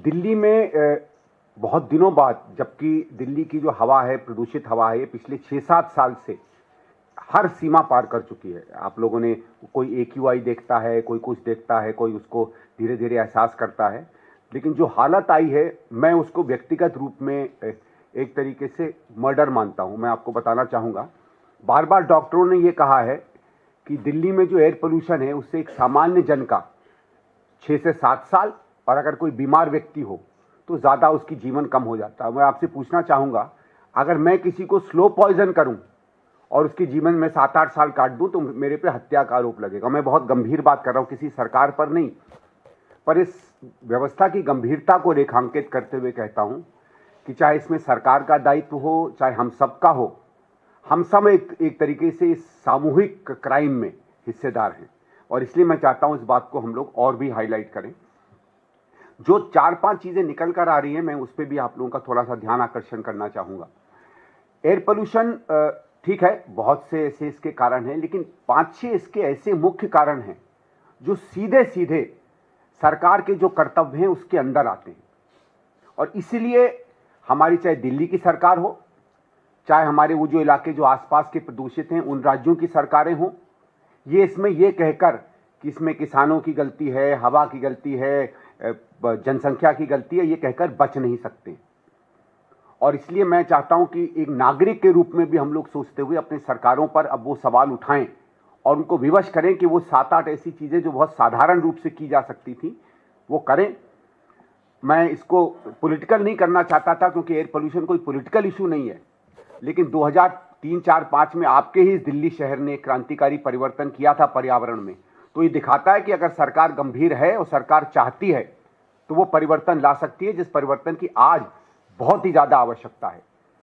दिल्ली में बहुत दिनों बाद, जबकि दिल्ली की जो हवा है, प्रदूषित हवा है, ये पिछले 6-7 साल से हर सीमा पार कर चुकी है। आप लोगों ने, कोई एक्यूआई देखता है, कोई कुछ देखता है, कोई उसको धीरे धीरे एहसास करता है, लेकिन जो हालत आई है, मैं उसको व्यक्तिगत रूप में एक तरीके से मर्डर मानता हूं। मैं आपको बताना चाहूँगा, बार बार डॉक्टरों ने ये कहा है कि दिल्ली में जो एयर पोल्यूशन है, उससे एक सामान्य जन का 6 से 7 साल, और अगर कोई बीमार व्यक्ति हो तो ज़्यादा उसकी जीवन कम हो जाता है। मैं आपसे पूछना चाहूँगा, अगर मैं किसी को स्लो पॉइजन करूँ और उसके जीवन में 7-8 साल काट दूं, तो मेरे पे हत्या का आरोप लगेगा। मैं बहुत गंभीर बात कर रहा हूं, किसी सरकार पर नहीं, पर इस व्यवस्था की गंभीरता को रेखांकित करते हुए कहता हूं कि चाहे इसमें सरकार का दायित्व हो, चाहे हम सबका हो, हम सब एक तरीके से इस सामूहिक क्राइम में हिस्सेदार हैं। और इसलिए मैं चाहता हूं इस बात को हम लोग और भी हाईलाइट करें। जो 4-5 चीजें निकल कर आ रही हैं, मैं उस पर भी आप लोगों का थोड़ा सा ध्यान आकर्षण करना चाहूंगा। एयर पोल्यूशन ठीक है, बहुत से ऐसे इसके कारण हैं, लेकिन 5-6 इसके ऐसे मुख्य कारण हैं जो सीधे सीधे सरकार के जो कर्तव्य हैं उसके अंदर आते हैं। और इसीलिए हमारी, चाहे दिल्ली की सरकार हो, चाहे हमारे वो जो इलाके जो आसपास के प्रदूषित हैं उन राज्यों की सरकारें हों, ये इसमें ये कहकर कि इसमें किसानों की गलती है, हवा की गलती है, जनसंख्या की गलती है, ये कहकर बच नहीं सकते। और इसलिए मैं चाहता हूं कि एक नागरिक के रूप में भी हम लोग सोचते हुए अपने सरकारों पर अब वो सवाल उठाएं और उनको विवश करें कि वो 7-8 ऐसी चीजें जो बहुत साधारण रूप से की जा सकती थी वो करें। मैं इसको पॉलिटिकल नहीं करना चाहता था, क्योंकि एयर पोल्यूशन कोई पॉलिटिकल इशू नहीं है, लेकिन 2003-4-5 में आपके ही दिल्ली शहर ने क्रांतिकारी परिवर्तन किया था पर्यावरण में। तो ये दिखाता है कि अगर सरकार गंभीर है और सरकार चाहती है तो वो परिवर्तन ला सकती है, जिस परिवर्तन की आज बहुत ही ज्यादा आवश्यकता है।